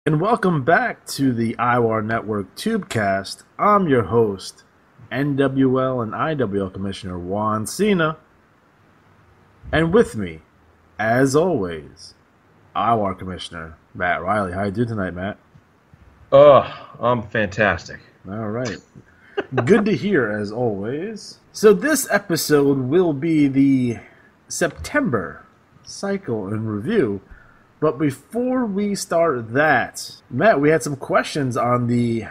And welcome back to the IWAR Network Tubecast. I'm your host, NWL and IWL Commissioner Juan Cena. And with me, as always, IWAR Commissioner Matt Riley. How you doing tonight, Matt? Oh, I'm fantastic. All right. Good to hear, as always. So this episode will be the September cycle in review. But before we start that, Matt, we had some questions on the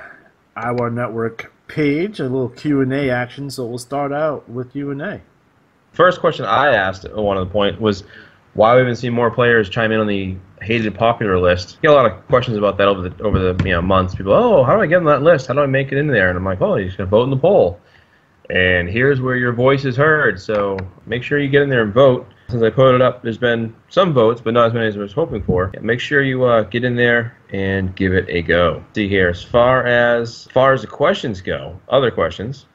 IWAR Network page, a little Q&A action, so we'll start out with Q&A. First question I asked at one of the point was why we haven't seen more players chime in on the hated and popular list. Get a lot of questions about that over the months. People, how do I get on that list? How do I make it in there? And I'm like, you just gotta vote in the poll. And here's where your voice is heard. So make sure you get in there and vote. Since I put it up, there's been some votes, but not as many as I was hoping for. Make sure you get in there and give it a go. See here, as far as the questions go, other questions,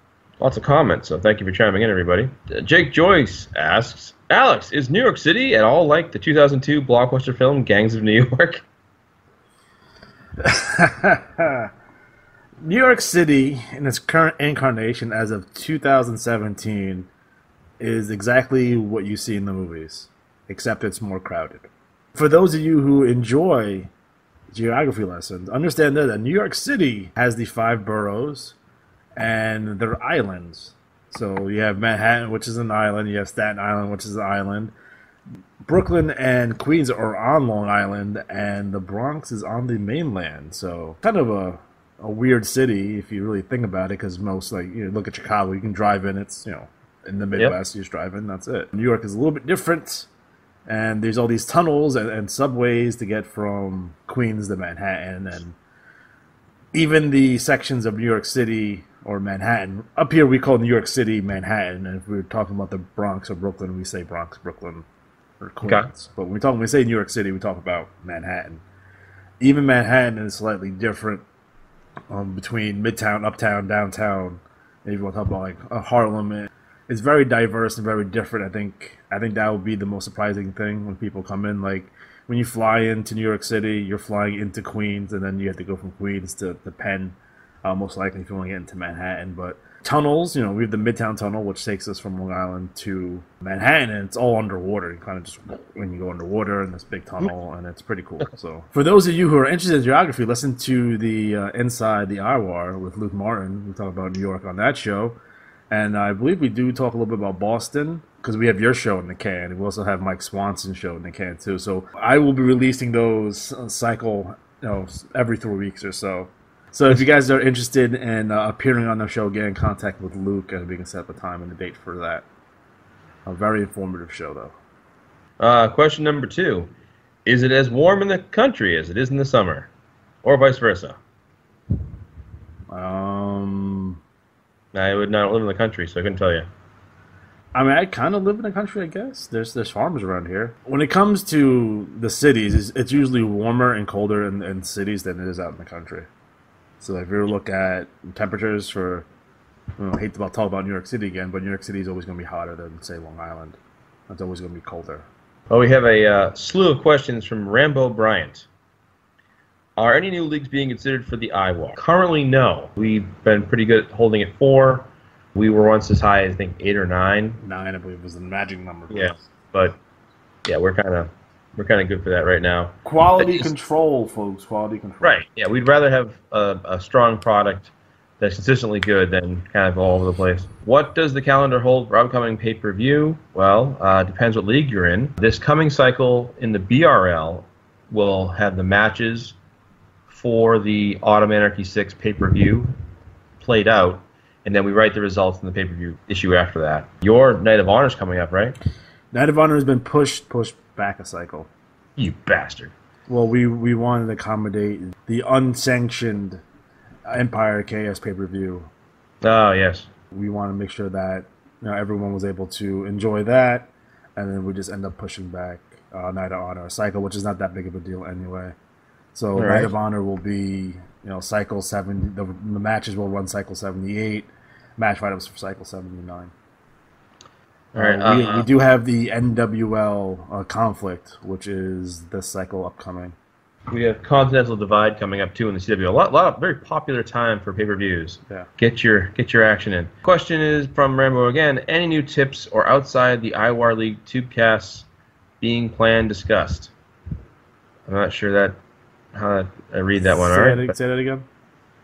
lots of comments. So thank you for chiming in, everybody. Jake Joyce asks, Alex, is New York City at all like the 2002 blockbuster film Gangs of New York? New York City, in its current incarnation as of 2017, is exactly what you see in the movies, except it's more crowded. For those of you who enjoy geography lessons, understand that New York City has the 5 boroughs, and they're islands. So you have Manhattan, which is an island. You have Staten Island, which is an island. Brooklyn and Queens are on Long Island, and the Bronx is on the mainland. So kind of a weird city if you really think about it, because most, look at Chicago, you can drive in, it's, in the Midwest, you just drive in, that's it. New York is a little bit different, and there's all these tunnels and subways to get from Queens to Manhattan, and even the sections of New York City or Manhattan. Up here we call New York City Manhattan, and if we were talking about the Bronx or Brooklyn, we say Bronx, Brooklyn, or Queens. Okay. But when we say New York City, we talk about Manhattan. Even Manhattan is slightly different between Midtown, Uptown, Downtown. If you want to talk about Harlem, it's very diverse and very different. I think that would be the most surprising thing when people come in. Like when you fly into New York City, you're flying into Queens, and then you have to go from Queens to Penn, most likely if you want to get into Manhattan. But tunnels, we have the Midtown Tunnel, which takes us from Long Island to Manhattan, and it's all underwater. You kind of just, when you go underwater in this big tunnel, and it's pretty cool. So for those of you who are interested in geography, listen to the Inside the IWAR with Luke Martin. We talk about New York on that show. And I believe we do talk a little bit about Boston, because we have your show in the can. We also have Mike Swanson's show in the can, too. So I will be releasing those cycle, every 3 weeks or so. So if you guys are interested in appearing on the show, get in contact with Luke, and we can set up a time and a date for that. A very informative show, though. Question number 2. Is it as warm in the country as it is in the summer? Or vice versa? I would not live in the country, so I couldn't tell you. I mean, I kind of live in the country, I guess. There's farmers around here. When it comes to the cities, it's usually warmer and colder in cities than it is out in the country. So if you look at temperatures for, I hate to talk about New York City again, but New York City is always going to be hotter than, say, Long Island. It's always going to be colder. Well, we have a slew of questions from Rambo Bryant. Are any new leagues being considered for the IWAR? Currently, no. We've been pretty good at holding at 4. We were once as high as, I think, 8 or 9. 9, I believe, was the magic number. Yeah, but we're kind of good for that right now. Quality control, folks. Quality control. Right. Yeah, we'd rather have a strong product that's consistently good than kind of all over the place. What does the calendar hold for upcoming pay-per-view? Well, depends what league you're in. This coming cycle in the BRL will have the matches for the Autumn Anarchy 6 pay-per-view played out, and then we write the results in the pay-per-view issue after that. Your Night of Honor is coming up, right? Night of Honor has been pushed back a cycle. You bastard. Well, we wanted to accommodate the unsanctioned Empire Chaos pay-per-view. Oh, yes. We want to make sure that everyone was able to enjoy that, and then we just end up pushing back Night of Honor cycle, which is not that big of a deal anyway. So right. Night of Honor will be, cycle 7. The matches will run cycle 78. Match write-ups for cycle 79. All right. We do have the NWL conflict, which is this cycle upcoming. We have Continental Divide coming up too in the CW. A lot of very popular time for pay-per-views. Yeah. Get your action in. Question is from Rambo again. Any new tips or outside the IWAR League Tubecasts being planned, discussed? I'm not sure how I read that one. Say that again.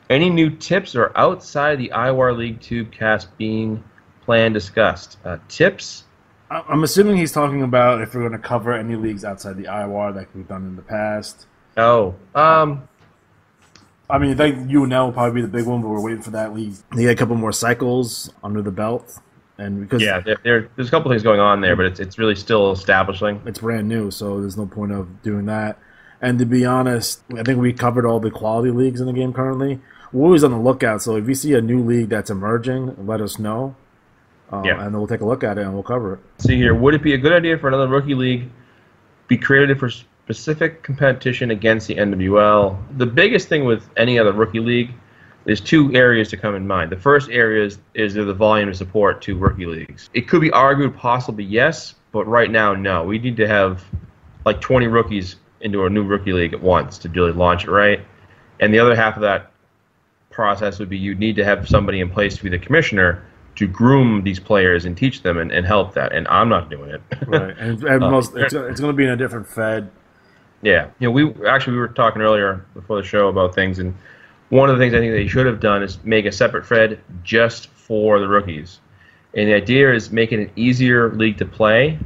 Any new tips or outside the IWAR League Tubecast being planned, discussed? Tips? I'm assuming he's talking about if we're going to cover any leagues outside the IWAR like we've done in the past. Oh, I mean, I think UNL will probably be the big one, but we're waiting for that league. They get a couple more cycles under the belt, and because there's a couple things going on there, but it's really still establishing. It's brand new, so there's no point of doing that. And to be honest, I think we covered all the quality leagues in the game currently. We're always on the lookout, so if you see a new league that's emerging, let us know, and then we'll take a look at it and we'll cover it. See here, would it be a good idea for another rookie league be created for specific competition against the NWL? The biggest thing with any other rookie league is two areas to come in mind. The first area is the volume of support to rookie leagues. It could be argued possibly yes, but right now, no. We need to have like 20 rookies into a new rookie league at once to really launch it right. And the other half of that process would be you'd need to have somebody in place to be the commissioner to groom these players and teach them and help that. And I'm not doing it. Right. And it's going to be in a different fed. Yeah. You know, we were talking earlier before the show about things, and one of the things I think they should have done is make a separate Fed just for the rookies. And the idea is making it easier league to play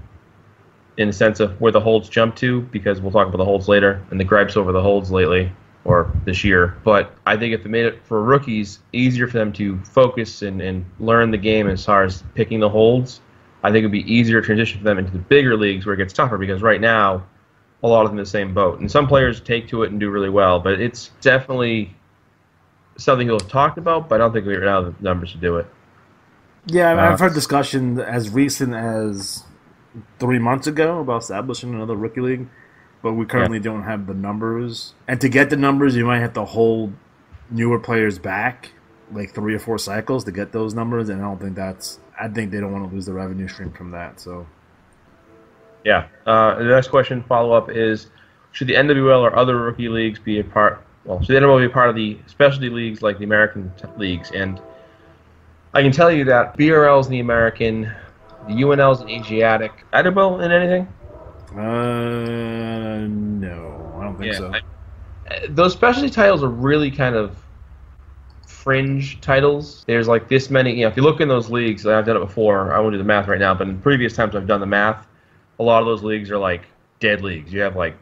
in the sense of where the holds jump to, because we'll talk about the holds later and the gripes over the holds lately or this year. But I think if they made it for rookies easier for them to focus and learn the game as far as picking the holds, I think it would be easier to transition for them into the bigger leagues where it gets tougher, because right now a lot of them in the same boat. And some players take to it and do really well, but it's definitely something you'll have talked about, but I don't think we have the numbers to do it. Yeah, I've heard discussion as recent as 3 months ago about establishing another rookie league, but we currently don't have the numbers. And to get the numbers, you might have to hold newer players back like 3 or 4 cycles to get those numbers, and I think they don't want to lose the revenue stream from that. So, yeah. The next question, follow-up, is should the NWL or other rookie leagues be a part? Well, should the NWL be a part of the specialty leagues like the American leagues? And I can tell you that BRL's in the American, the UNL's in Asiatic. IWL in anything? No, I don't think so. Those specialty titles are really kind of fringe titles. There's like this many, if you look in those leagues, I've done it before, I won't do the math right now, but in previous times I've done the math, a lot of those leagues are like dead leagues. You have like,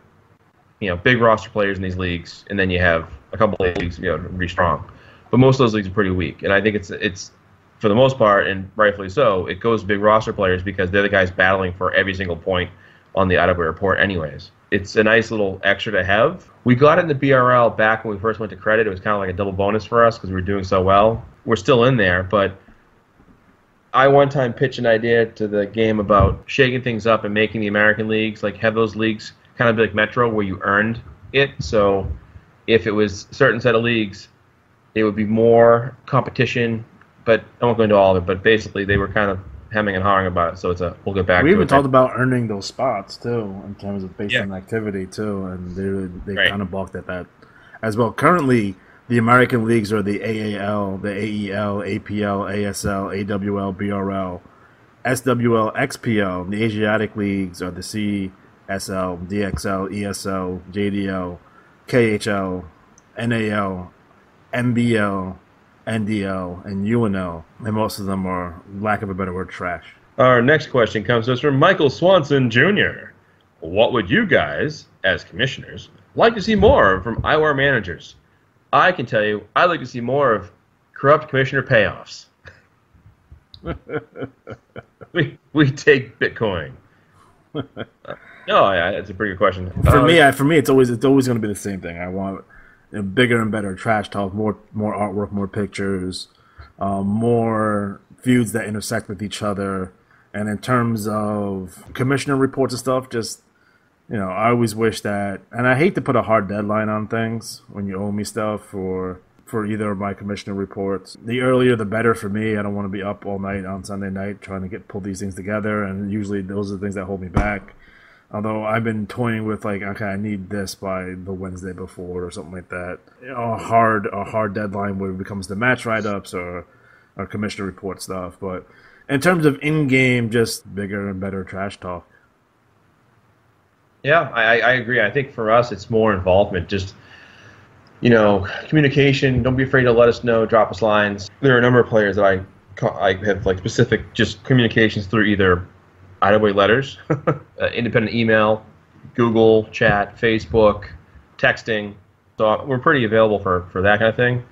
big roster players in these leagues, and then you have a couple of leagues, pretty strong. But most of those leagues are pretty weak, and I think it's for the most part, and rightfully so, it goes to big roster players because they're the guys battling for every single point on the IWAR report anyways. It's a nice little extra to have. We got it in the BRL back when we first went to credit. It was kind of like a double bonus for us because we were doing so well. We're still in there, but I one time pitched an idea to the game about shaking things up and making the American leagues, like have those leagues kind of be like Metro where you earned it. So if it was a certain set of leagues, it would be more competition, but I won't go into all of it, but basically they were kind of hemming and hawing about it, so we'll get back to it. We even talked about earning those spots, too, in terms of based on activity, too, and they kind of balked at that as well. Currently, the American leagues are the AAL, the AEL, APL, ASL, AWL, BRL, SWL, XPL. The Asiatic leagues are the CSL, DXL, ESL, JDL, KHL, NAL, MBL, NDL, and UNL, and most of them are, lack of a better word, trash. Our next question comes to us from Michael Swanson Jr. What would you guys, as commissioners, like to see more from IWAR managers? I can tell you, I'd like to see more of corrupt commissioner payoffs. we take Bitcoin. No, it's a pretty good question. For me, it's always going to be the same thing. I want bigger and better trash talk, more artwork, more pictures, more feuds that intersect with each other. And in terms of commissioner reports and stuff, just, I always wish that, and I hate to put a hard deadline on things when you owe me stuff for either of my commissioner reports. The earlier the better for me. I don't want to be up all night on Sunday night trying to pull these things together, and usually those are the things that hold me back. Although I've been toying with like, okay, I need this by the Wednesday before or something like that. A hard deadline where it becomes the match write-ups or commissioner report stuff. But in terms of in-game, just bigger and better trash talk. Yeah, I agree. I think for us, it's more involvement. Just, communication. Don't be afraid to let us know. Drop us lines. There are a number of players that I have like specific just communications through either IWAR letters, independent email, Google chat, Facebook, texting. So we're pretty available for that kind of thing.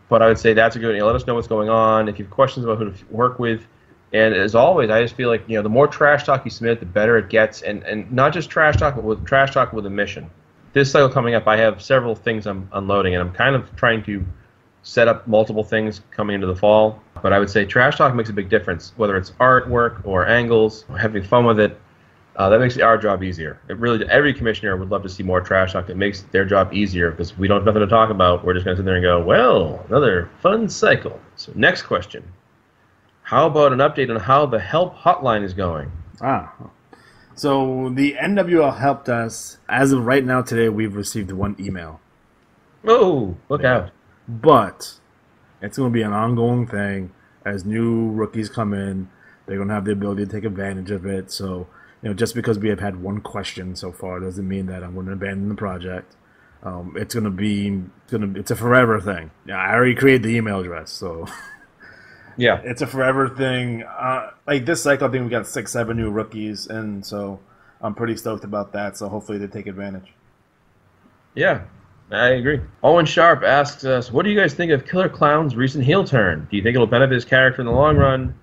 But I would say that's a good. Let us know what's going on. If you have questions about who to work with. And as always, I just feel like the more trash talk you submit, the better it gets, and not just trash talk, but with trash talk with a mission. This cycle coming up, I have several things I'm unloading, and I'm kind of trying to set up multiple things coming into the fall. But I would say trash talk makes a big difference, whether it's artwork or angles, or having fun with it. That makes our job easier. It really, every commissioner would love to see more trash talk. It makes their job easier because we don't have nothing to talk about. We're just going to sit there and go, well, another fun cycle. So next question. How about an update on how the help hotline is going? So the NWL helped us. As of right now today, we've received one email. Oh, look out. But it's going to be an ongoing thing. As new rookies come in, they're going to have the ability to take advantage of it. So, just because we have had one question so far doesn't mean that I'm going to abandon the project. It's a forever thing. I already created the email address, so... Yeah, it's a forever thing. Like this cycle, I think we got 6-7 new rookies, and so I'm pretty stoked about that. So hopefully they take advantage. Yeah, I agree. Owen Sharp asks us, what do you guys think of Killer Clown's recent heel turn? Do you think it'll benefit his character in the long run,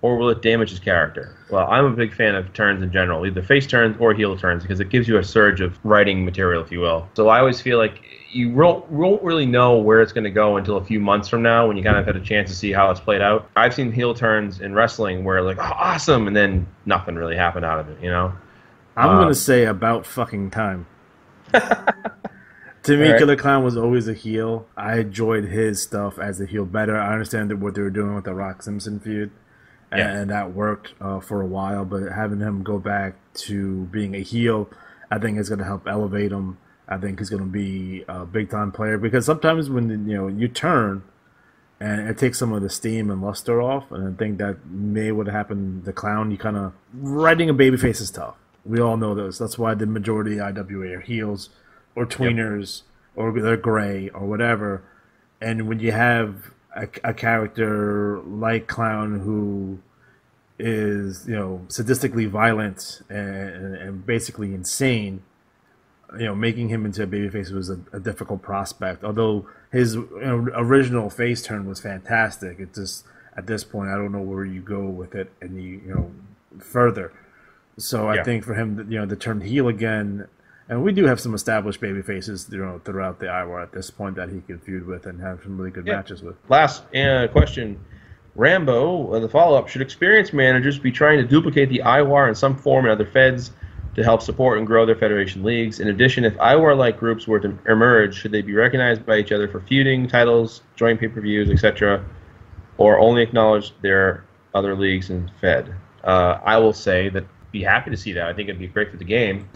or will it damage his character? Well, I'm a big fan of turns in general, either face turns or heel turns, because it gives you a surge of writing material, if you will. So I always feel like you won't really know where it's going to go until a few months from now when you kind of had a chance to see how it's played out. I've seen heel turns in wrestling where like, oh, awesome, and then nothing really happened out of it, I'm going to say about fucking time. To me, right. Killer Clown was always a heel. I enjoyed his stuff as a heel better. I understand what they were doing with the Rock Simpson feud, and that worked for a while, but having him go back to being a heel, I think is going to help elevate him. I think he's going to be a big-time player because sometimes when you turn and it takes some of the steam and luster off, and I think that may would happen. The Clown, you kind of writing a babyface is tough. We all know this. That's why the majority of IWA are heels or tweeners or they're gray or whatever. And when you have a character like Clown who is sadistically violent and basically insane. Making him into a babyface was a difficult prospect. Although his original face turn was fantastic, it just at this point I don't know where you go with it any further. So I think for him, to turn heel again, and we do have some established babyfaces throughout the IWAR at this point that he can feud with and have some really good matches with. Last question. Rambo, the follow-up, should experienced managers be trying to duplicate the IWAR in some form in other feds to help support and grow their federation leagues? In addition, if IWAR-like groups were to emerge, should they be recognized by each other for feuding, titles, joint pay-per-views, etc., or only acknowledge their other leagues and fed? I will say that be happy to see that. I think it'd be great for the game.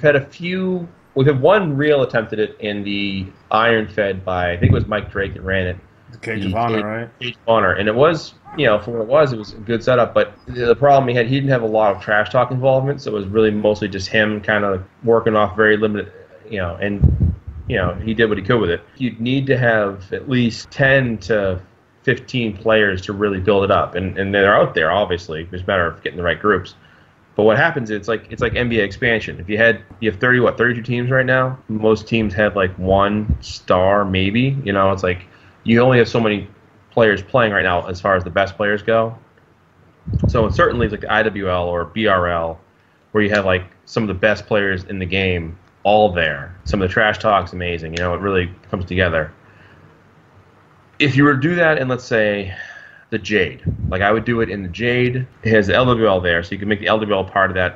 We've had one real attempt at it in the Iron Fed by, I think it was Mike Drake that ran it. The Cage of Honor, right? Cage of Honor. And it was, for what it was a good setup. But the problem he didn't have a lot of trash talk involvement, so it was really mostly just him kind of working off very limited, and, he did what he could with it. You'd need to have at least 10 to 15 players to really build it up. And they're out there, obviously. It's a matter of getting the right groups. But what happens is it's like NBA expansion. If you have 32 teams right now. Most teams have like one star, maybe. It's like you only have so many players playing right now as far as the best players go. So in certain leagues like the IWL or BRL, where you have like some of the best players in the game all there. Some of the trash talk's amazing. It really comes together. If you were to do that in, let's say, the Jade, like I would do it in the Jade, it has the LWL there, so you can make the LWL part of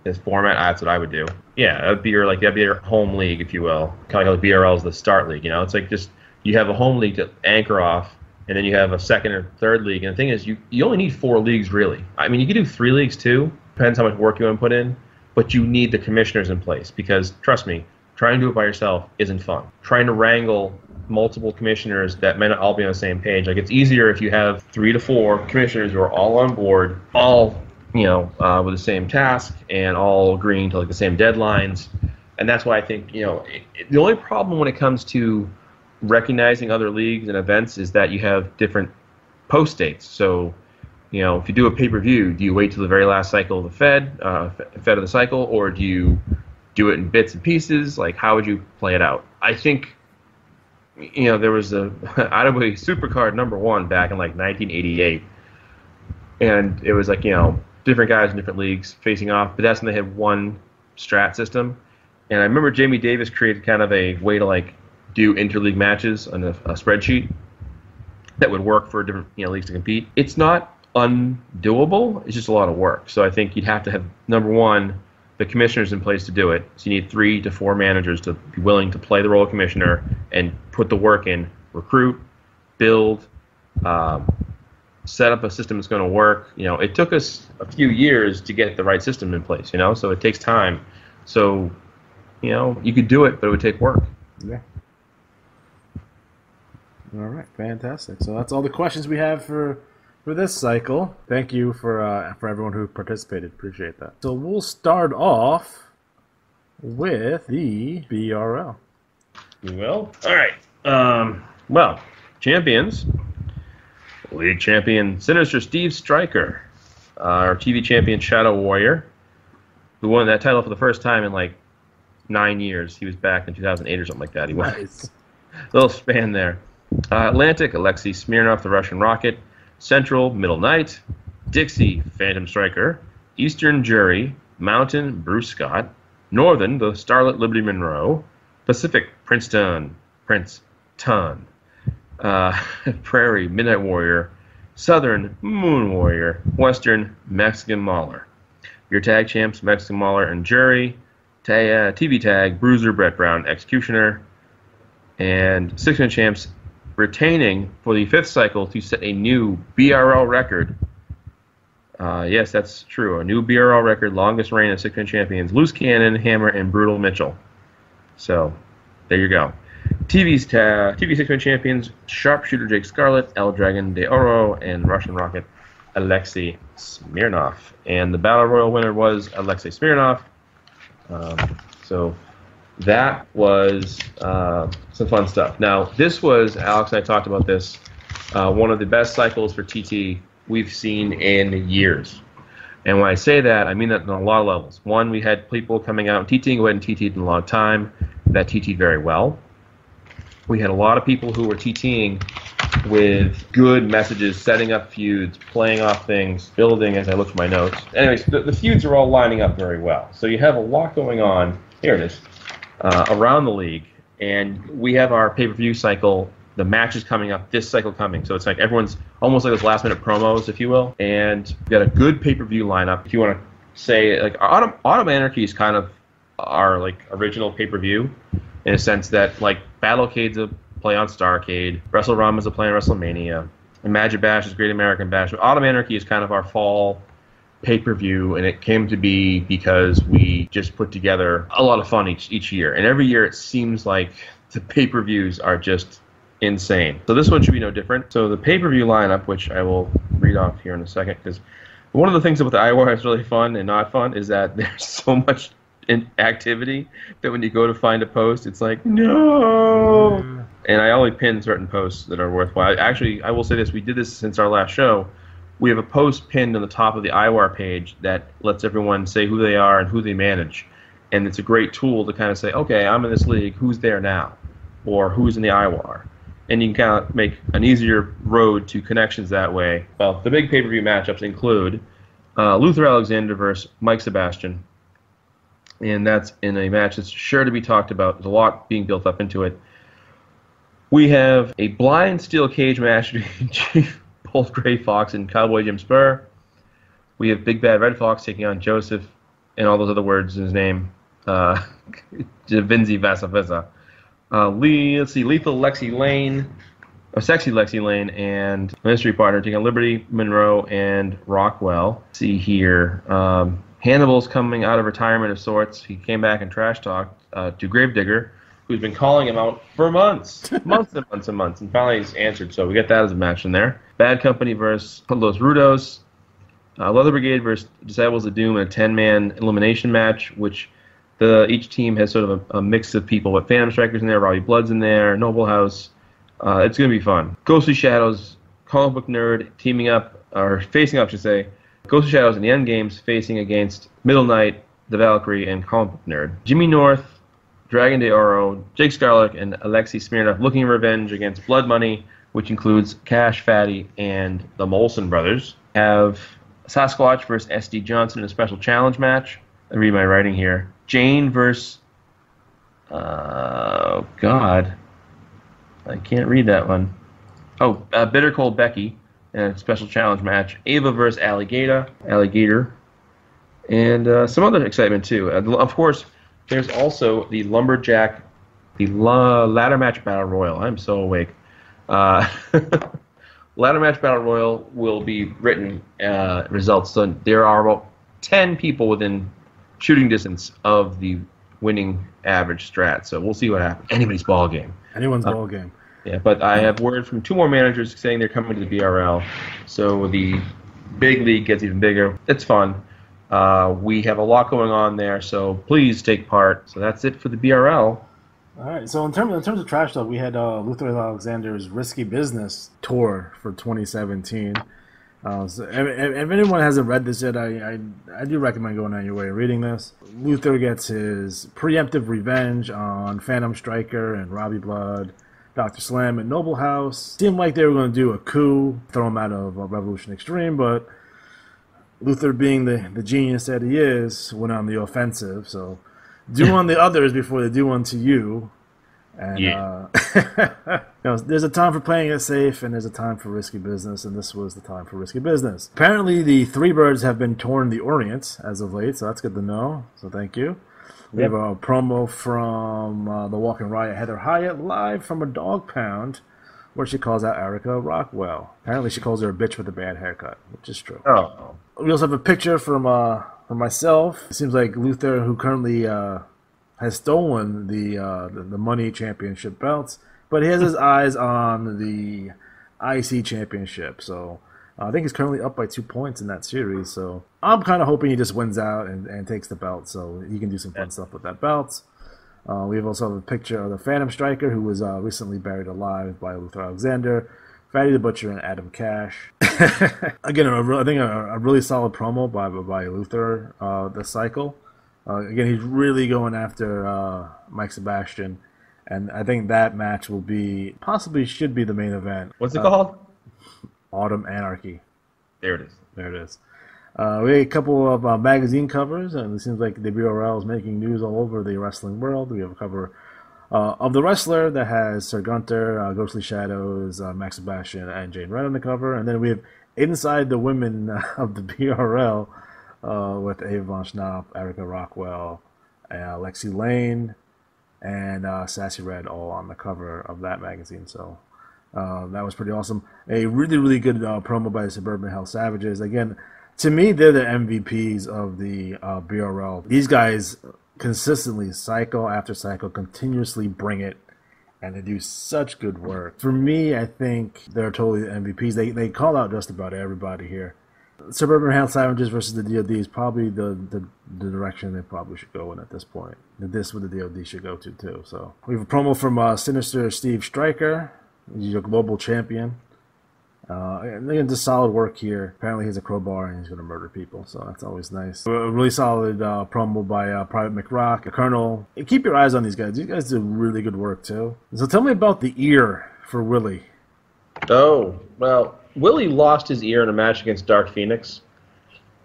this format. That's what I would do. Yeah, that'd be your home league, if you will. Kind of like BRL is the start league. It's like just you have a home league to anchor off, and then you have a second or third league. And the thing is, you only need 4 leagues really. I mean, you can do 3 leagues too. Depends how much work you want to put in. but you need the commissioners in place because, trust me, trying to do it by yourself isn't fun. Trying to wrangle multiple commissioners that may not all be on the same page. Like, it's easier if you have 3 to 4 commissioners who are all on board, all, with the same task and all agreeing to like the same deadlines. And that's why I think, the only problem when it comes to recognizing other leagues and events is that you have different post dates. So, if you do a pay-per-view, do you wait till the very last cycle of the Fed of the cycle, or do you do it in bits and pieces? Like, how would you play it out? I think, there was a IWA Supercard #1 back in like 1988, and it was like, different guys in different leagues facing off, but that's when they had one strat system. And I remember Jamie Davis created kind of a way to like do interleague matches on a spreadsheet that would work for different leagues to compete. It's not undoable. It's just a lot of work. So I think you'd have to have, #1, the commissioners in place to do it. So you need 3 to 4 managers to be willing to play the role of commissioner and put the work in, recruit, build, set up a system that's going to work. It took us a few years to get the right system in place, so it takes time. So, you could do it, but it would take work. Yeah. All right, fantastic. So that's all the questions we have for this cycle. Thank you for everyone who participated. Appreciate that. So we'll start off with the BRL. We will. All right. Champions. League champion Sinister Steve Stryker, our TV champion Shadow Warrior, who won that title for the first time in like 9 years. He was back in 2008 or something like that. He won. Nice. Little span there. Atlantic, Alexei Smirnov, the Russian Rocket. Central, Middle Knight. Dixie, Phantom Striker. Eastern, Jury. Mountain, Bruce Scott. Northern, the Starlet, Liberty Monroe. Pacific, Princeton. Prairie, Midnight Warrior. Southern, Moon Warrior. Western, Mexican Mauler. Your tag champs, Mexican Mauler and Jury. TV tag, Bruiser, Brett Brown, Executioner. And 6-man champs retaining for the 5th cycle to set a new BRL record. Yes, that's true. A new BRL record, longest reign of 6-man champions. Loose Cannon, Hammer, and Brutal Mitchell. So, there you go. TV 6-man champions, Sharpshooter Jake Scarlett, El Dragon de Oro, and Russian Rocket Alexei Smirnov. And the Battle Royal winner was Alexei Smirnov. So that was some fun stuff. Now, this was, Alex and I talked about this, one of the best cycles for TT we've seen in years. And when I say that, I mean that on a lot of levels. One, we had people coming out and TTing who hadn't TT'd in a long time that TT'd very well. We had a lot of people who were TTing with good messages, setting up feuds, playing off things, building as I look for my notes. Anyways, the feuds are all lining up very well. So you have a lot going on, here it is, around the league. And we have our pay-per-view cycle, the matches coming up, this cycle coming. So it's like everyone's almost like those last-minute promos, if you will. And we've got a good pay-per-view lineup. If you want to say, like, Autumn Anarchy is kind of our, like, original pay-per-view in a sense that, like, Battlecade's a play on Starcade, Wrestle Rama's a play on WrestleMania, and Magic Bash is Great American Bash. But Autumn Anarchy is kind of our fall pay-per-view, and it came to be because we just put together a lot of fun each year. And every year it seems like the pay-per-views are just insane. So this one should be no different. So the pay-per-view lineup, which I will read off here in a second, because one of the things about the IWAR that's really fun and not fun is that there's so much activity that when you go to find a post, it's like, no! And I only pin certain posts that are worthwhile. Actually, I will say this. We did this since our last show. We have a post pinned on the top of the IWAR page that lets everyone say who they are and who they manage. And it's a great tool to kind of say, okay, I'm in this league. Who's there now? Or who's in the IWAR? And you can kind of make an easier road to connections that way. Well, the big pay-per-view matchups include Luther Alexander versus Mike Sebastian. And that's in a match that's sure to be talked about. There's a lot being built up into it. We have a blind steel cage match between Chief Bolt Gray Fox and Cowboy Jim Spur. We have Big Bad Red Fox taking on Joseph and all those other words in his name. Vinzi Vasa Vasa. Let's see, Lethal Lexi Lane, Sexy Lexi Lane, and mystery partner taking on Liberty Monroe and Rockwell. Let's see here. Hannibal's coming out of retirement of sorts. He came back and trash talked to Gravedigger, who's been calling him out for months, months and months and months, and finally he's answered. So we get that as a match in there. Bad Company versus Los Rudos. Leather Brigade versus Disciples of Doom in a 10-man elimination match, which each team has sort of a mix of people. But Phantom Striker's in there, Robbie Blood's in there, Noble House. It's going to be fun. Ghostly Shadows, Comic Book Nerd teaming up, or facing up, I should say. Ghostly Shadows in the End Games facing against Middle Knight, the Valkyrie, and Comic Book Nerd. Jimmy North, Dragon de Oro, Jake Scarlett, and Alexei Smirnov looking revenge against Blood Money, which includes Cash, Fatty, and the Molson brothers. Have Sasquatch versus S.D. Johnson in a special challenge match. I read my writing here. Jane versus... oh, God. I can't read that one. Oh, Bitter Cold Becky in a special challenge match. Ava versus Alligator. And some other excitement, too. Of course, there's also the Lumberjack, Ladder Match Battle Royal. I'm so awake. Ladder Match Battle Royal will be written results. So there are about 10 people within shooting distance of the winning average strat. So we'll see what happens. Anybody's ball game. Anyone's ball game. Yeah, but I have word from 2 more managers saying they're coming to the BRL. So the big league gets even bigger. It's fun. We have a lot going on there, so please take part. So that's it for the BRL. All right. So in terms of trash talk, we had Luther Alexander's Risky Business tour for 2017. So if anyone hasn't read this yet, I do recommend going on your way and reading this. Luther gets his preemptive revenge on Phantom Striker and Robbie Blood, Dr. Slam, and Noble House. Seemed like they were going to do a coup, throw him out of Revolution Extreme, but Luther, being the genius that he is, went on the offensive. So do on the others before they do unto you. And there's a time for playing it safe, and there's a time for risky business, and this was the time for risky business. Apparently, the Three Birds have been torn the Orient as of late, so that's good to know. So thank you. We have a promo from the Walking Riot, Heather Hyatt, live from a dog pound, where she calls out Erica Rockwell. Apparently, she calls her a bitch with a bad haircut, which is true. Oh. We also have a picture from myself. It seems like Luther, who currently has stolen the Money Championship belts, but he has his eyes on the IC Championship. So I think he's currently up by 2 points in that series. So I'm kind of hoping he just wins out and takes the belt, so he can do some fun stuff with that belt. We also have a picture of the Phantom Striker, who was recently buried alive by Luther Alexander, Fatty the Butcher, and Adam Cash. Again, I think a really solid promo by Luther this cycle. Again, he's really going after Mike Sebastian, and I think that match will should be the main event. What's it called? Autumn Anarchy. There it is. There it is. We had a couple of magazine covers, and it seems like the BRL is making news all over the wrestling world. We have a cover of The Wrestler that has Sir Gunter, Ghostly Shadows, Max Sebastian, and Jane Red on the cover. And then we have Inside the Women of the BRL with Ava Von Schnapp, Erica Rockwell, Lexi Lane, and Sassy Red all on the cover of that magazine. So that was pretty awesome. A really, really good promo by the Suburban Hell Savages. Again, to me, they're the MVPs of the BRL. These guys consistently, cycle after cycle, continuously bring it, and they do such good work. For me, I think they're totally the MVPs. They call out just about everybody here. Suburban Hell Savages versus the DoD is probably the direction they probably should go in at this point. This with the DoD should go to too. So we have a promo from Sinister Steve Stryker. He's a global champion. And again, just solid work here. Apparently, he has a crowbar and he's going to murder people, so that's always nice. A really solid promo by Private McRock, Colonel. And keep your eyes on these guys. These guys do really good work too. So tell me about the ear for Willie. Oh, well, Willie lost his ear in a match against Dark Phoenix,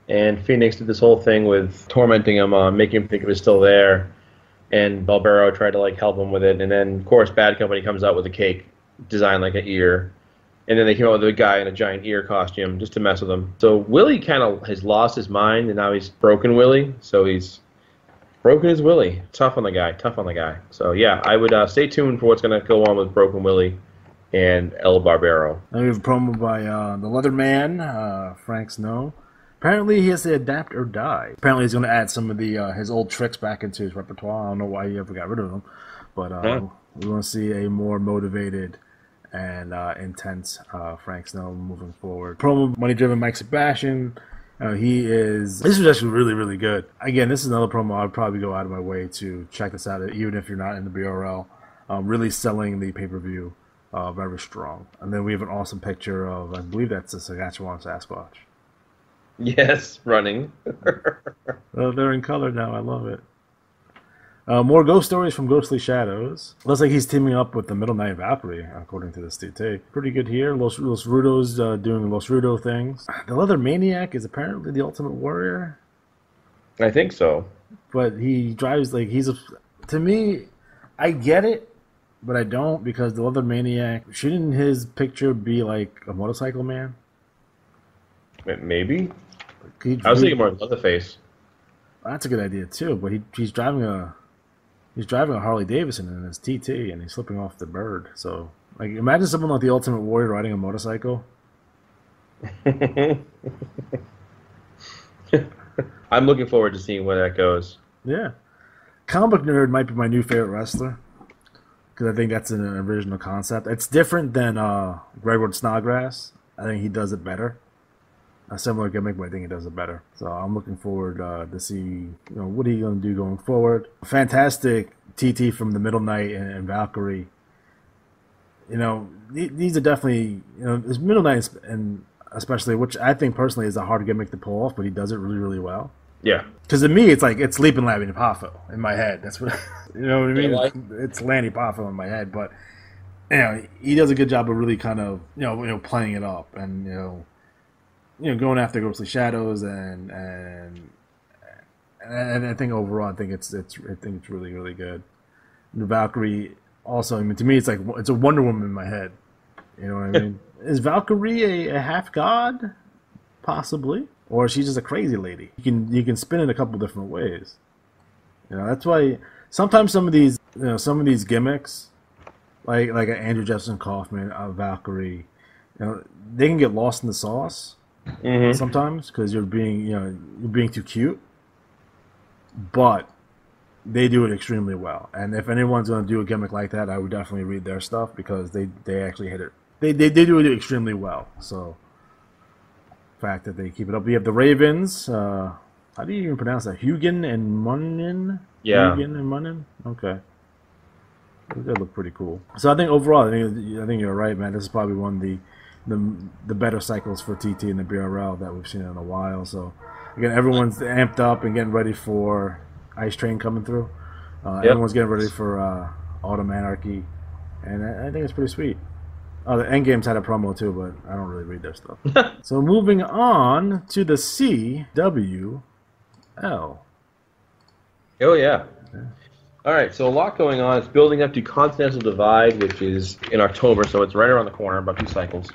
and Phoenix did this whole thing with tormenting him, making him think it was still there, and Barbero tried to help him with it, and then of course Bad Company comes out with a cake designed like an ear. And then they came out with a guy in a giant ear costume just to mess with him. So Willie kind of has lost his mind, and now he's broken Willie. So he's broken his Willie. Tough on the guy. So yeah, I would stay tuned for what's going to go on with Broken Willie and El Barbero. And we have a promo by the Leatherman, Frank Snow. Apparently, he has to adapt or die. Apparently, he's going to add some of the his old tricks back into his repertoire. I don't know why he ever got rid of them, but we're going to see a more motivated and intense Frank Snow moving forward. Promo money-driven Mike Sebastian. This was actually really, really good. Again, this is another promo I'd probably go out of my way to check this out, even if you're not in the BRL. Really selling the pay-per-view very strong. And then we have an awesome picture of, I believe that's a Saskatchewan Sasquatch. Yes, running. They're in color now. I love it. More ghost stories from Ghostly Shadows. Looks like he's teaming up with the Middle Knight Valkyrie, according to this TT. Pretty good here. Los Rudos doing Los Rudo things. The Leather Maniac is apparently the Ultimate Warrior. I think so. But he drives like to me, I get it, but I don't, because the Leather Maniac, shouldn't his picture be like a motorcycle man? Maybe. I was thinking more Leatherface. That's a good idea too, but he's driving a Harley Davidson in his TT, and he's slipping off the bird. So, like, imagine someone like the Ultimate Warrior riding a motorcycle. I'm looking forward to seeing where that goes. Yeah. Comic Nerd might be my new favorite wrestler, because I think that's an original concept. It's different than Gregor Snodgrass. I think he does it better. A similar gimmick, but I think he does it better. So I'm looking forward to see what are you going to do going forward. Fantastic TT from the Middle Knight and Valkyrie. These are definitely this Middle Knight, and especially, which I think personally is a hard gimmick to pull off, but he does it really, really well. Yeah. Because to me, it's like it's Leaping Labby Poffo in my head. That's what you know what I mean. Like? It's Lanny Poffo in my head, but he does a good job of really kind of playing it up and going after Ghostly Shadows and I think overall, I think it's really, really good. The Valkyrie also, to me, it's like it's a Wonder Woman in my head. You know what I mean? Is Valkyrie a half god, possibly, or is she just a crazy lady? You can spin it a couple different ways. That's why sometimes some of these gimmicks, like an Andrew Jefferson Kaufman, Valkyrie, they can get lost in the sauce. Mm-hmm. Sometimes because you're being too cute, but they do it extremely well. And if anyone's going to do a gimmick like that, I would definitely read their stuff, because they actually hit it. They do it extremely well. So the fact that they keep it up. We have the Ravens. How do you even pronounce that? Hugin and Munnin. Yeah. Hugin and Munnin. Okay. They look pretty cool. So I think overall, I think you're right, man. This is probably one of the better cycles for TT and the BRL that we've seen in a while. So again, everyone's amped up and getting ready for Ice Train coming through. Everyone's getting ready for Autumn Anarchy, and I think it's pretty sweet. The Endgame's had a promo too, but I don't really read their stuff. So moving on to the CWL. Oh yeah. All right, so a lot going on. It's building up to Continental Divide, which is in October, so it's right around the corner, about 2 cycles.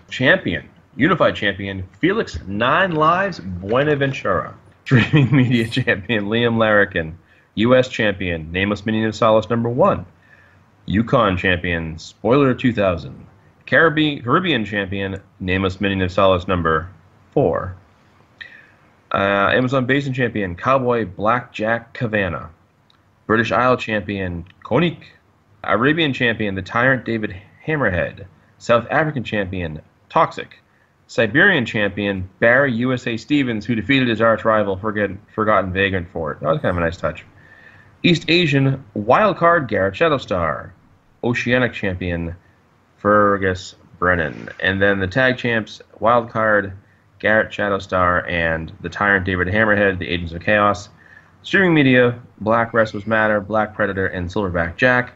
Unified Champion, Felix 9 Lives Buenaventura. Streaming Media Champion, Liam Larrikin. U.S. Champion, Nameless Minion of Solace #1. Yukon Champion, Spoiler 2000. Caribbean Champion, Nameless Minion of Solace #4. Amazon Basin Champion, Cowboy Blackjack Cavanna. British Isle Champion, Konik. Arabian Champion, the Tyrant David Hammerhead. South African Champion, Toxic. Siberian Champion, Barry USA Stevens, who defeated his arch rival, Forgotten Vagrant, for it. That was kind of a nice touch. East Asian, Wildcard, Garrett Shadowstar. Oceanic Champion, Fergus Brennan. And then the Tag Champs, Wildcard, Garrett Shadowstar, and the Tyrant David Hammerhead, the Agents of Chaos. Streaming Media, Black Wrestlers Matter, Black Predator, and Silverback Jack.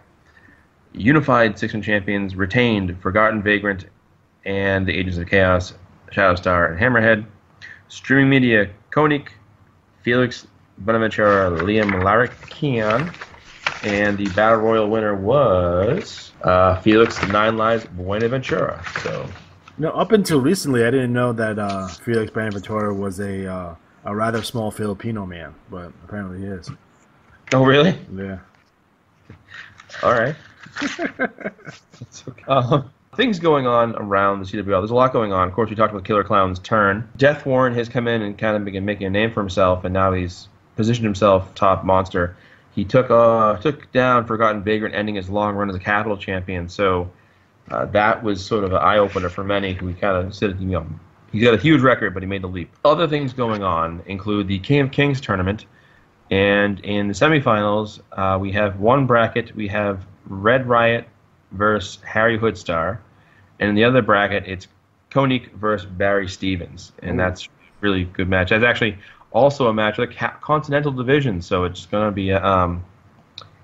Unified 6-man champions retained Forgotten Vagrant and the Agents of Chaos, Shadowstar, and Hammerhead. Streaming Media, Konik, Felix Bonaventura, Liam Larrikian, and the Battle Royal winner was Felix 9 Lives Buenaventura. So, up until recently, I didn't know that Felix Bonaventura was a rather small Filipino man, but apparently he is. Oh, really? Yeah. All right. It's okay. Things going on around the CWL. There's a lot going on. Of course, we talked about Killer Clown's turn. Death Warren has come in and kind of begun making a name for himself, and now he's positioned himself top monster. He took down Forgotten Vagrant, ending his long run as a Capital champion. So that was sort of an eye-opener for many who kind of said, he's got a huge record, but he made the leap. Other things going on include the King of Kings tournament, and in the semifinals, we have one bracket. We have Red Riot versus Harry Hoodstar, and in the other bracket, it's Koenig versus Barry Stevens, and that's really good match. That's actually also a match with a Continental Division, so it's going to be a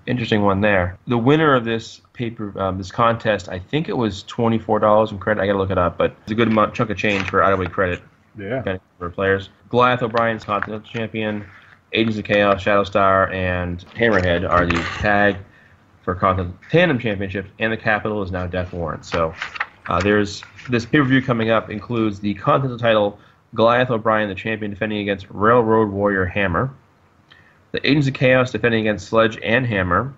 interesting one there. The winner of this this contest, I think it was $24 in credit. I got to look it up, but it's a good chunk of change for IWA credit. Yeah. For players. Goliath O'Brien's Continental Champion, Agents of Chaos, Shadowstar, and Hammerhead are the tag for Continental Tandem Championships, and the Capital is now Death Warrant. So there's this pay-per-view coming up includes the Continental title, Goliath O'Brien, the champion, defending against Railroad Warrior Hammer. The Agents of Chaos defending against Sledge and Hammer.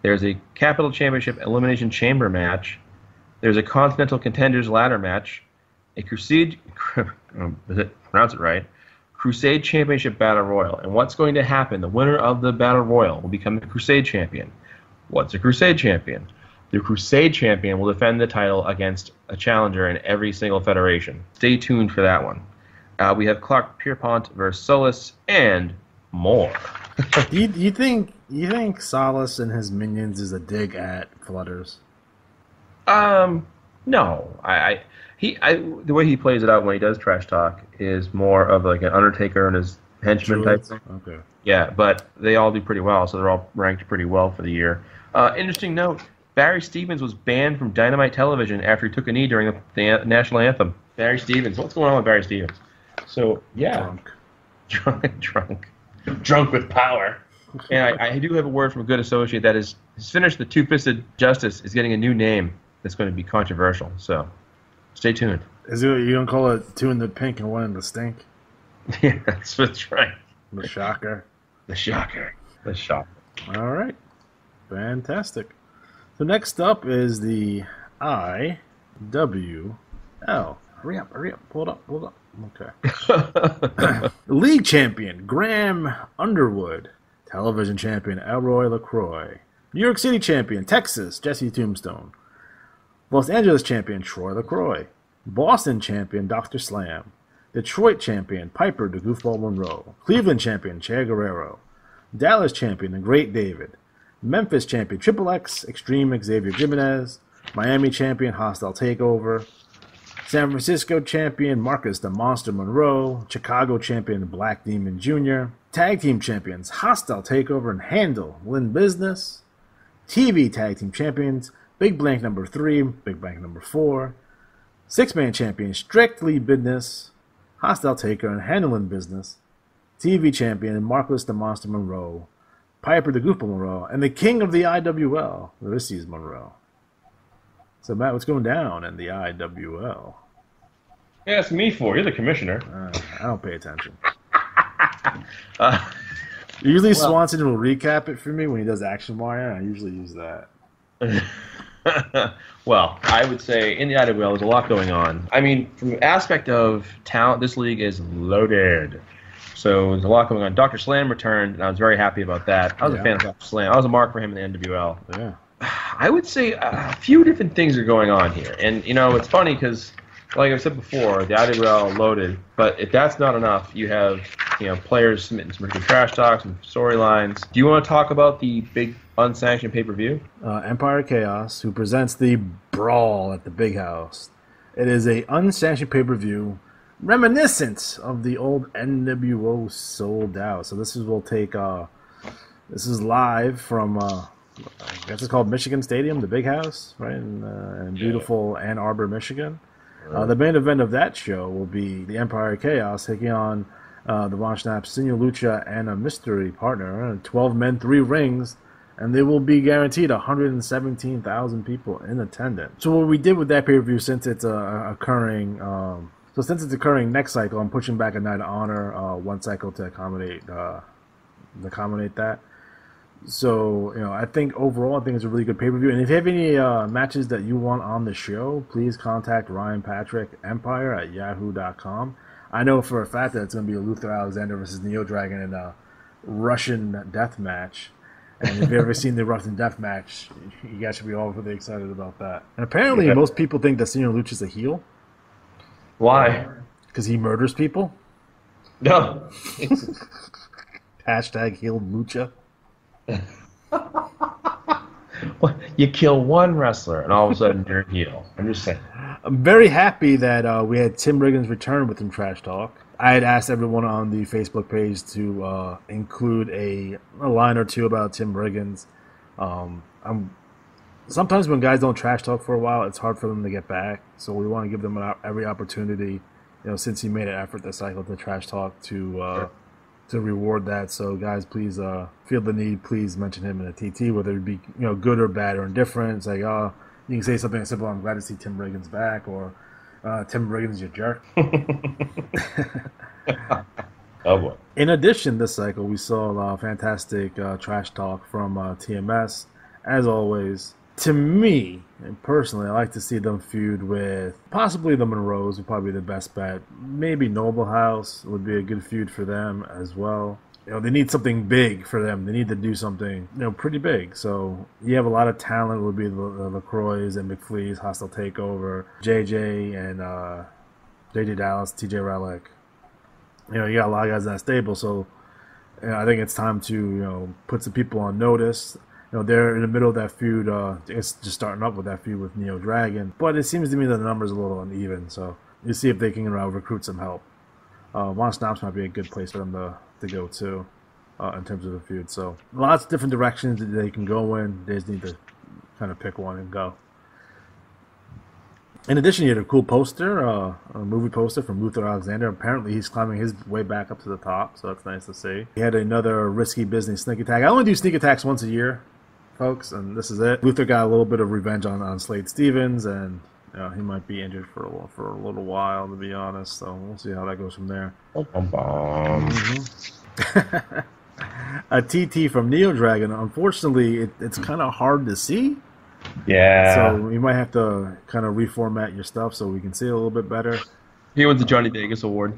There's a Capital Championship Elimination Chamber match. There's a Continental Contenders Ladder match. A Crusade, pronounce it right, Crusade Championship Battle Royal. And what's going to happen? The winner of the Battle Royal will become the Crusade Champion. What's a Crusade Champion? The Crusade Champion will defend the title against a challenger in every single federation. Stay tuned for that one. We have Clark Pierpont versus Solus, and more. You think Solus and his minions is a dig at Flutters? No. The way he plays it out when he does trash talk is more of like an Undertaker and his henchman type thing. Okay. Yeah, but they all do pretty well, so they're all ranked pretty well for the year. Interesting note, Barry Stevens was banned from Dynamite Television after he took a knee during the national anthem. Barry Stevens. What's going on with Barry Stevens? So, yeah. Drunk with power. And I do have a word from a good associate that is his finish, The Two-Fisted Justice, is getting a new name that's going to be controversial. So, stay tuned. Is it, you don't call it two in the pink and one in the stink? Yeah, that's right. The shocker. The shocker. The shocker. All right. Fantastic. So next up is the IWL. Hurry up. Pull it up. Okay. League champion, Graham Underwood. Television champion, Elroy LaCroix. New York City champion, Texas, Jesse Tombstone. Los Angeles champion, Troy LaCroix. Boston champion, Dr. Slam. Detroit champion, Piper the Goofball Monroe. Cleveland champion, Che Guerrero. Dallas champion, the Great David. Memphis champion, Triple X, Extreme Xavier Jimenez. Miami champion, Hostile Takeover. San Francisco champion, Marcus the Monster Monroe. Chicago champion, Black Demon Jr. Tag team champions, Hostile Takeover and Handle, Win Business. TV tag team champions, Big Blank number 3, Big Blank number 4. Six-man champion, Strictly Business. Hostile Taker and Handling Business. TV champion, Marcus the Monster Monroe. Piper the Goofball Monroe. And the king of the IWL, Ulysses Monroe. So, Matt, what's going down in the IWL? Yeah, it's me for. You're the commissioner. I don't pay attention. Usually Swanson will recap it for me when he does Action Wire. I usually use that. Well, I would say in the IWL there's a lot going on. I mean, from the aspect of talent, this league is loaded. So there's a lot going on. Dr. Slam returned, and I was very happy about that. I was a fan of Dr. Slam. I was a mark for him in the NWL. Yeah. I would say a few different things are going on here. And, it's funny because, like I've said before, the IWL loaded. But if that's not enough, you have, players submitting some good trash talks, some storylines. Do you want to talk about the big unsanctioned pay-per-view? Empire Chaos, who presents the Brawl at the Big House. It is a unsanctioned pay-per-view reminiscent of the old NWO Sold Out. So this is live from... I guess it's called Michigan Stadium, the Big House, right, in beautiful Ann Arbor, Michigan. The main event of that show will be the Empire Chaos taking on the Von Schnapp, Sinew Lucha, and a mystery partner, 12 men, 3 rings, and they will be guaranteed 117,000 people in attendance. So what we did with that pay-per-view, since it's occurring next cycle, I'm pushing back a Night of Honor one cycle to accommodate that. So, I think overall, I think it's a really good pay-per-view. And if you have any matches that you want on the show, please contact Ryan Patrick Empire at yahoo.com. I know for a fact that it's going to be a Luther Alexander versus Neo Dragon in a Russian death match. And if you've ever seen the Russian death match, you guys should be all really excited about that. And apparently, most people think that Senor Lucha's a heel. Why? Because he murders people. No. Hashtag heel Lucha. You kill one wrestler and all of a sudden you're a heel. I'm just saying. I'm very happy that we had Tim Riggins return with some trash talk. I had asked everyone on the Facebook page to include a line or two about Tim Riggins. Sometimes when guys don't trash talk for a while, it's hard for them to get back. So we want to give them every opportunity, since he made an effort this cycle to trash talk to reward that. So guys, please feel the need. Please mention him in a TT, whether it be good or bad or indifferent. It's like, you can say something simple. I'm glad to see Tim Riggins back, or Tim Riggins, you jerk. Oh boy. In addition, this cycle we saw fantastic trash talk from TMS. As always, to me, and personally, I like to see them feud with possibly the Monroes would probably be the best bet. Maybe Noble House would be a good feud for them as well. They need something big for them. They need to do something, pretty big. So you have a lot of talent. It would be the LaCroix and McFleas, Hostile Takeover, JJ and JJ Dallas, TJ Relic. You got a lot of guys in that stable. So I think it's time to put some people on notice. They're in the middle of that feud. It's just starting up with that feud with Neo Dragon. But it seems to me that the numbers are a little uneven. So you see if they can recruit some help. Juan Snaps might be a good place for them to go to in terms of the feud. So lots of different directions that they can go in. They just need to kind of pick one and go. In addition, you had a cool poster, a movie poster from Luther Alexander. Apparently, he's climbing his way back up to the top, so that's nice to see. He had another risky business sneak attack. I only do sneak attacks once a year, folks, and this is it. Luther got a little bit of revenge on Slade Stevens, and he might be injured for a little while, to be honest. So we'll see how that goes from there. A TT from Neo Dragon. Unfortunately, it's kind of hard to see. Yeah. So you might have to kind of reformat your stuff so we can see it a little bit better. He wins the Johnny Vegas award.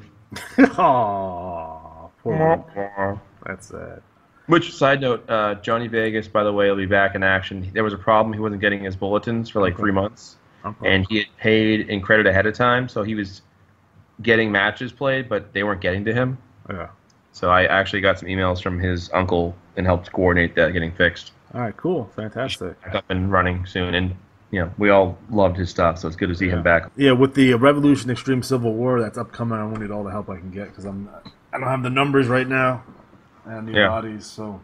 Aww, poor that's sad. Which, side note, Johnny Vegas, by the way, will be back in action. There was a problem. He wasn't getting his bulletins for like 3 months. And he had paid in credit ahead of time, so he was getting matches played, but they weren't getting to him. Yeah. So I actually got some emails from his uncle and helped coordinate that getting fixed. All right, cool. Fantastic. Up and running soon. And, we all loved his stuff, so it's good to see him back. Yeah, with the Revolution Extreme Civil War that's upcoming, I need all the help I can get because I don't have the numbers right now and the bodies, so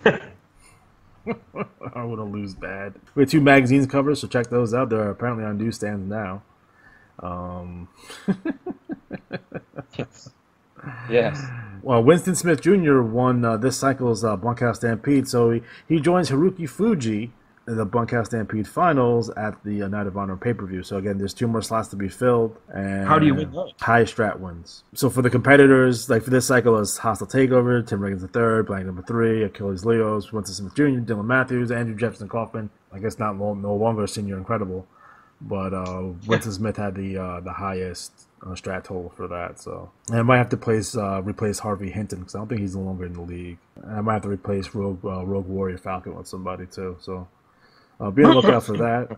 I would lose bad. We had 2 magazines covers, so check those out. They're apparently on newsstands now. Yes. Well, Winston Smith Jr. won this cycle's Bunkhouse Stampede, so he joins Haruki Fuji in the Bunkhouse Stampede finals at the Night of Honor pay-per-view. So again, there's 2 more slots to be filled. And how do you win those? High strat wins. So for the competitors, like for this cycle, is Hostile Takeover, Tim Riggins III, Blank number 3, Achilles Leos, Winston Smith Jr., Dylan Matthews, Andrew Jefferson Kaufman. I guess no longer Senior Incredible, but Winston Smith had the highest strat total for that. So, and I might have to replace Harvey Hinton because I don't think he's no longer in the league. And I might have to replace Rogue Warrior Falcon with somebody too. So be on the lookout for that.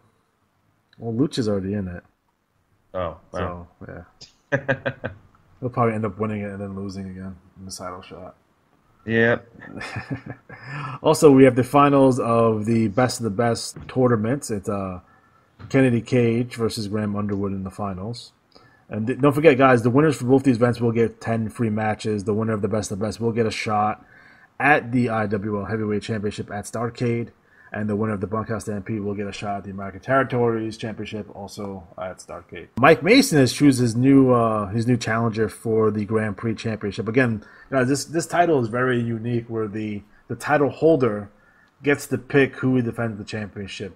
Well, Lucha's already in it. Oh, wow. So yeah, he'll probably end up winning it and then losing again in the title shot. Yeah. Also, we have the finals of the Best of the Best tournaments. It's Kennedy Cage versus Graham Underwood in the finals. And don't forget, guys, the winners for both these events will get 10 free matches. The winner of the Best of the Best will get a shot at the IWL Heavyweight Championship at Starrcade. And the winner of the Bunkhouse Stampede will get a shot at the American Territories Championship, also at Starrcade. Mike Mason has chosen his new challenger for the Grand Prix Championship. Again, this title is very unique, where the title holder gets to pick who he defends the championship.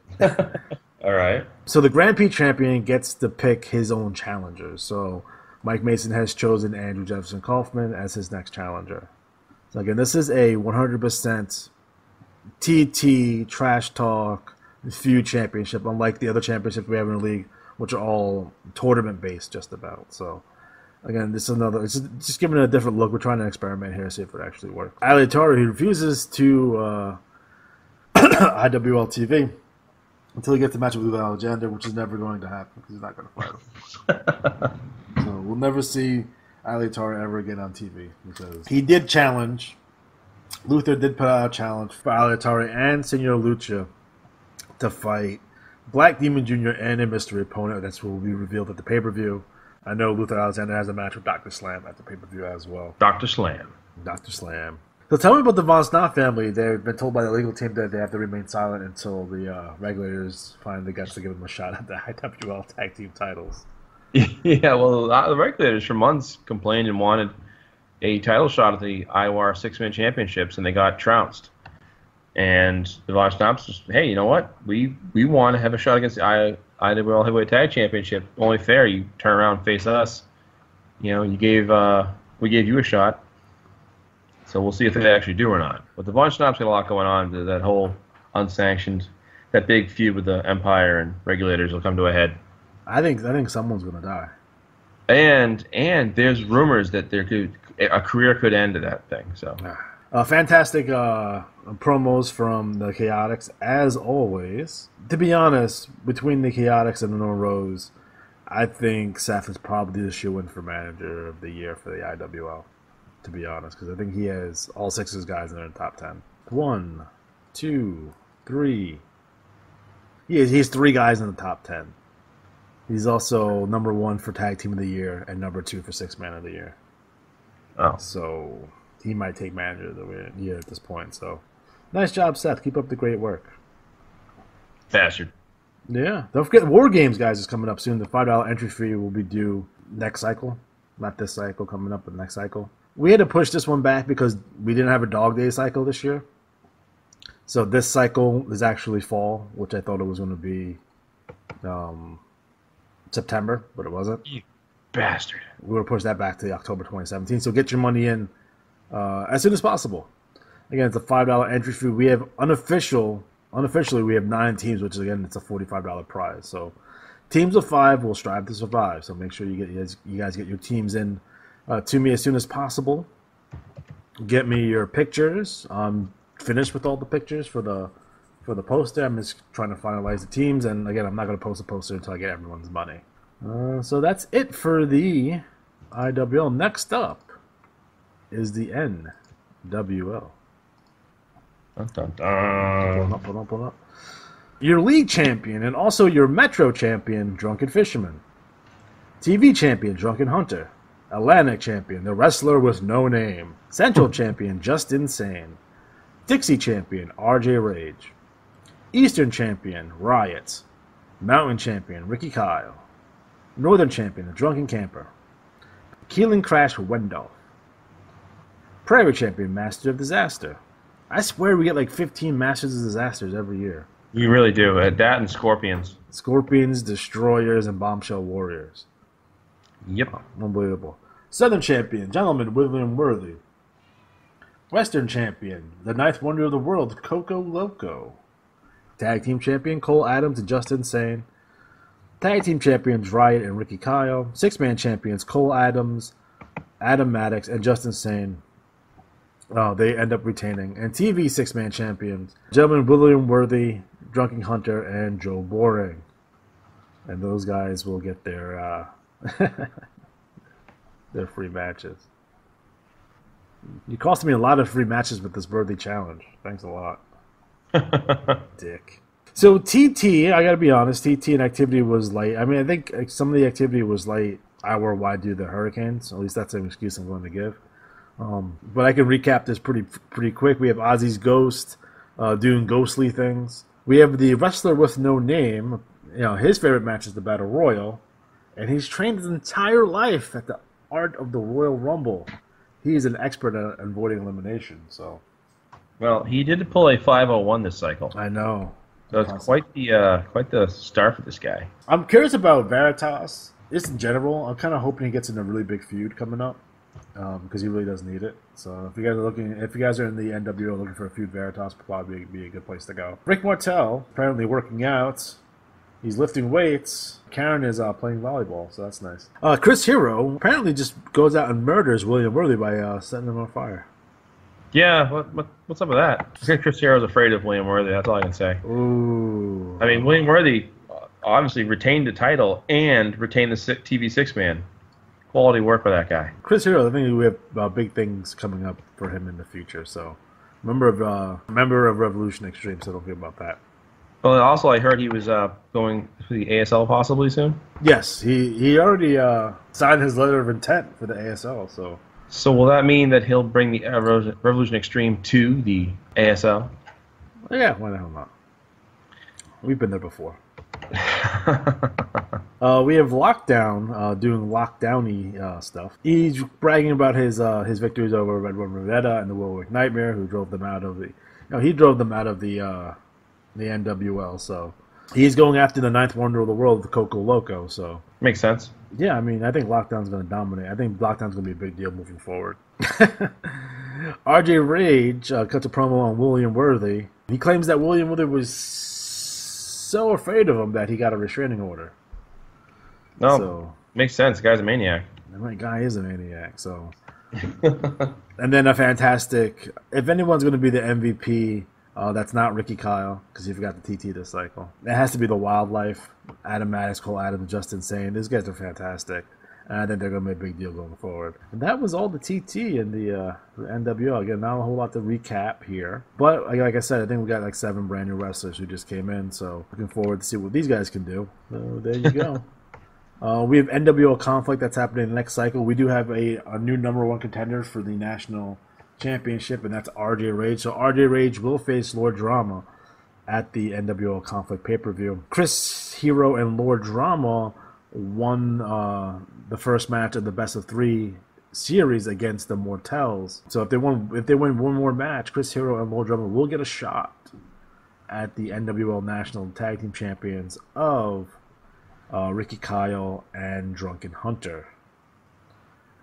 All right. So the Grand Prix champion gets to pick his own challenger. So Mike Mason has chosen Andrew Jefferson Kaufman as his next challenger. So again, this is a 100% TT, Trash Talk, Feud Championship, unlike the other championships we have in the league, which are all tournament based, just about. So again, this is another. It's just giving it a different look. We're trying to experiment here, see if it actually works. IWAR, he refuses to IWL TV until he gets a match with Alexander, which is never going to happen because he's not going to fight him. So we'll never see IWAR ever again on TV because he did challenge. Luther did put out a challenge for IWAR and Senor Lucha to fight Black Demon Jr. and a mystery opponent. That's what will be revealed at the pay-per-view. I know Luther Alexander has a match with Dr. Slam at the pay-per-view as well. Dr. Slam. Dr. Slam. So tell me about the Von Snot family. They've been told by the legal team that they have to remain silent until the regulators find the guts to give them a shot at the IWL tag team titles. Yeah, well, the regulators for months complained and wanted a title shot at the IWAR six-man championships, and they got trounced. And the Von Snots just, hey, you know what? We want to have a shot against the IWL Heavyweight Tag Championship. Only fair, you turn around and face us. You know, we gave you a shot. So we'll see if they actually do or not. But the Von Snots got a lot going on. That whole unsanctioned, that big feud with the Empire and regulators will come to a head. I think someone's going to die. And there's rumors that a career could end to that thing. So fantastic promos from the Chaotix, as always. To be honest, between the Chaotix and the No Rose, I think Seth is probably the shoe-in for Manager of the Year for the IWL, to be honest, because I think he has all six of his guys in the top 10. 1, 2, 3. He's 3 guys in the top 10. He's also number 1 for Tag Team of the Year and number 2 for Six Man of the Year. Oh. So he might take Manager of the Year at this point. So nice job, Seth. Keep up the great work. Bastard. Yeah. Don't forget, War Games, guys, is coming up soon. The $5 entry fee will be due next cycle. Not this cycle coming up, but next cycle. We had to push this one back because we didn't have a Dog Day cycle this year. So this cycle is actually fall, which I thought it was going to be September, but it wasn't. You bastard. We will push that back to October 2017. So get your money in as soon as possible. Again, it's a $5 entry fee. We have unofficially, we have 9 teams, which is, again, it's a $45 prize. So teams of 5 will strive to survive. So make sure you guys get your teams in to me as soon as possible. Get me your pictures. Finished with all the pictures for the poster. I'm just trying to finalize the teams, and again, I'm not going to post a poster until I get everyone's money. So that's it for the IWL. Next up is the NWL. Dun, dun, dun. Pull up. Your league champion and also your Metro champion, Drunken Fisherman. TV champion, Drunken Hunter. Atlantic champion, the wrestler with no name. Central champion, Just Insane. Dixie champion, RJ Rage. Eastern champion, Riot. Mountain champion, Ricky Kyle. Northern champion, the Drunken Camper. Keeling Crash, Wendell. Prairie champion, Master of Disaster. I swear we get like 15 Masters of Disasters every year. We really do. That and Scorpions. Scorpions, Destroyers, and Bombshell Warriors. Yep. Unbelievable. Southern champion, Gentleman William Worthy. Western champion, the ninth wonder of the world, Coco Loco. Tag team champion, Cole Adams and Just Insane. Tag team champions, Riot and Ricky Kyle. Six-man champions, Cole Adams, Adam Maddox, and Just Insane. They end up retaining. And TV six-man champions, Gentleman William Worthy, Drunken Hunter, and Joe Boring. And those guys will get their their free matches. You cost me a lot of free matches with this birthday challenge. Thanks a lot. Dick. So TT, I gotta be honest, TT and activity was light. I mean, I think some of the activity was light. IWAR wide due to the Hurricanes. At least that's an excuse I'm going to give. But I can recap this pretty quick. We have Ozzy's Ghost doing ghostly things. We have the wrestler with no name. You know, his favorite match is the Battle Royal, and he's trained his entire life at the art of the Royal Rumble. He's an expert at avoiding elimination. So, well, he did pull a 501 this cycle. I know. So it's quite the start for this guy. I'm curious about Veritas. Just in general, I'm kind of hoping he gets in a really big feud coming up. because he really does need it. So if you guys are in the NWO looking for a feud Veritas, probably be a good place to go. Rick Martel apparently working out. He's lifting weights. Karen is playing volleyball, so that's nice. Chris Hero apparently just goes out and murders William Worthy by setting him on fire. Yeah, what's up with that? I think Chris Hero's afraid of William Worthy. That's all I can say. Ooh. I mean, William Worthy obviously retained the title and retained the TV six-man. Quality work for that guy. Chris Hero, I think we have big things coming up for him in the future. So, member of Revolution Extreme. So don't forget about that. Well, also I heard he was going to the ASL possibly soon. Yes, he already signed his letter of intent for the ASL. So will that mean that he'll bring the Revolution Extreme to the ASL? Yeah, why the hell not? We've been there before. We have Lockdown doing lockdowny stuff. He's bragging about his victories over Red One Rivetta and the Warwick Nightmare, who drove them out of the. He drove them out of the NWL. So he's going after the ninth wonder of the world, the Coco Loco. So makes sense. Yeah, I mean, I think Lockdown's going to dominate. I think Lockdown's going to be a big deal moving forward. RJ Rage cuts a promo on William Worthy. He claims that William Worthy was so afraid of him that he got a restraining order. No, so, makes sense. The guy's a maniac. The guy is a maniac. So, and then a fantastic. If anyone's going to be the MVP, that's not Ricky Kyle because he forgot the TT this cycle. It has to be the Wildlife. Adam Maddox, Cole Adams, Justin Sane. These guys are fantastic. And I think they're going to make a big deal going forward. And that was all the TT in the NWO. Again, not a whole lot to recap here. But like I said, I think we got like 7 brand new wrestlers who just came in. So looking forward to see what these guys can do. So there you go. We have NWO Conflict that's happening in the next cycle. We do have a new #1 contender for the National Championship, and that's RJ Rage. So RJ Rage will face Lord Drama at the NWO Conflict pay-per-view. Chris Hero and Lord Drama won the first match of the best of 3 series against the Mortels. So if they win one more match, Chris Hero and Lord Drama will get a shot at the NWO National Tag Team Champions of Ricky Kyle and Drunken Hunter.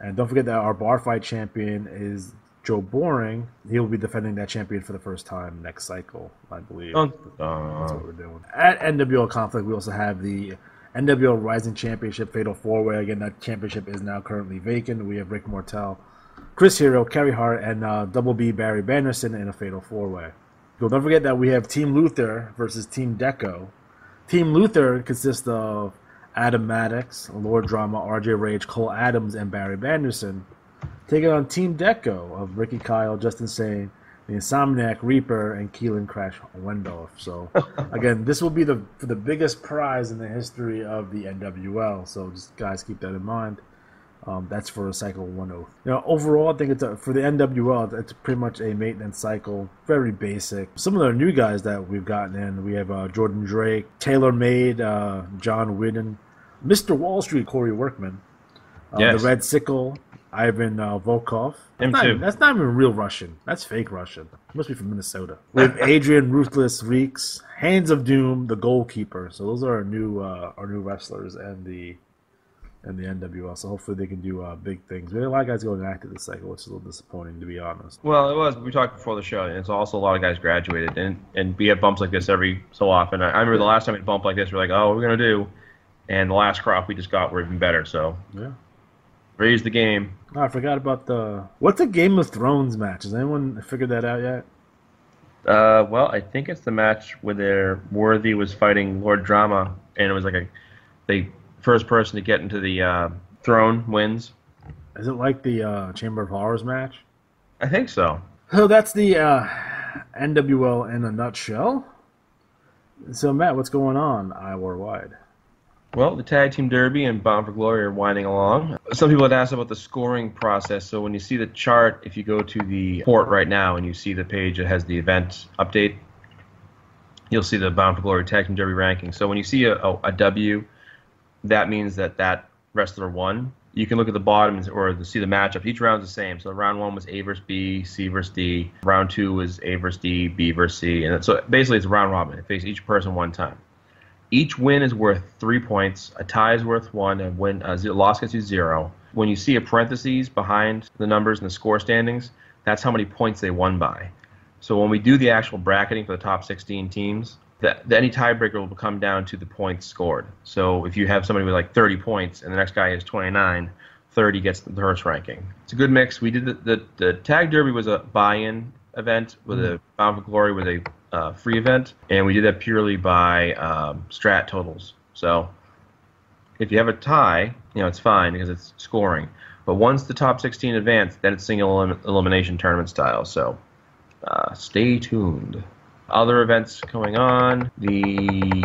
And don't forget that our bar fight champion is Joe Boring. He'll be defending that champion for the first time next cycle, I believe. That's what we're doing. At NWO Conflict, we also have the NWO Rising Championship Fatal 4-Way. Again, that championship is now currently vacant. We have Rick Martel, Chris Hero, Kerry Hart, and Double B Barry Banderson in a Fatal 4-Way. So don't forget that we have Team Luther versus Team Deco. Team Luther consists of Adam Maddox, Lord Drama, RJ Rage, Cole Adams, and Barry Banderson, taking on Team Deco of Ricky Kyle, Justin Sane, the Insomniac Reaper, and Keelan Crash Wendorf. So, again, this will be the biggest prize in the history of the NWL. So, just guys keep that in mind. That's for cycle 103. Overall, I think for the NWL, it's pretty much a maintenance cycle, very basic. Some of the new guys that we've gotten in, we have Jordan Drake, Taylor Made, John Whidden, Mr. Wall Street, Corey Workman, the Red Sickle, Ivan Volkov. That's not even real Russian. That's fake Russian. It must be from Minnesota. We have Adrian Ruthless Reeks, Hands of Doom, the Goalkeeper. So those are our new wrestlers and the NWL. So hopefully they can do big things. We had a lot of guys going active this cycle, which is a little disappointing, to be honest. Well, it was. We talked before the show, and it's also a lot of guys graduated, and we have bumps like this every so often. I remember the last time we had a bump like this, we're like, oh, what are we going to do? And the last crop we just got were even better. So yeah. Raise the game. Oh, I forgot about what's a Game of Thrones match? Has anyone figured that out yet? Well, I think it's the match where Worthy was fighting Lord Drama, and it was like the first person to get into the throne wins. Is it like the Chamber of Horrors match? I think so. So that's the NWL in a nutshell. So Matt, what's going on IWAR wide? Well, the Tag Team Derby and Bound for Glory are winding along. Some people had asked about the scoring process. So when you see the chart, if you go to the port right now and you see the page that has the event update, you'll see the Bound for Glory Tag Team Derby ranking. So when you see a W, that means that wrestler won. You can look at the bottom or see the matchup. Each round is the same. So round 1 was A versus B, C versus D. Round 2 was A versus D, B versus C. And so basically it's a round robin. It faces each person one time. Each win is worth 3 points. A tie is worth 1, and a loss gets you 0. when you see a parentheses behind the numbers and the score standings, that's how many points they won by. So when we do the actual bracketing for the top 16 teams, any tiebreaker will come down to the points scored. So if you have somebody with like 30 points and the next guy has 29, 30 gets the first ranking. It's a good mix. We did the Tag Derby was a buy-in event with a Bound for Glory with a free event, and we did that purely by strat totals. So if you have a tie, it's fine because it's scoring. But once the top 16 advance, then it's single elimination tournament style. So stay tuned. Other events going on. The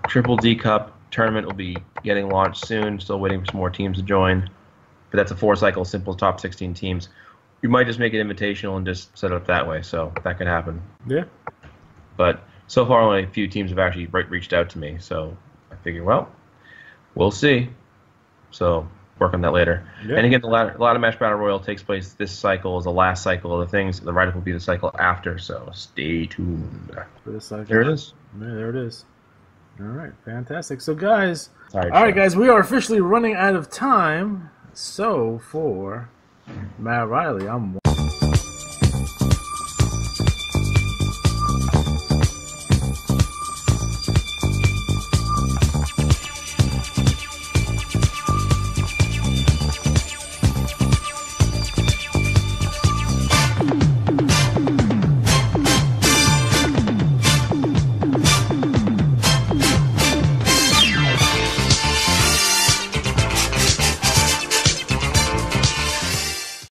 Triple D Cup tournament will be getting launched soon. Still waiting for some more teams to join. But that's a 4-cycle simple top 16 teams. You might just make it invitational and just set it up that way. So that could happen. Yeah. But so far, only a few teams have actually reached out to me. So I figure, well, we'll see. So work on that later. Yeah. And again, the ladder match battle royal takes place this cycle is the last cycle of the things. The write-up will be the cycle after, so stay tuned. For this cycle. There it is. Yeah, there it is. All right, fantastic. So, guys, Sorry, all right, guys, we are officially running out of time. So, for Matt Riley, I'm Juan.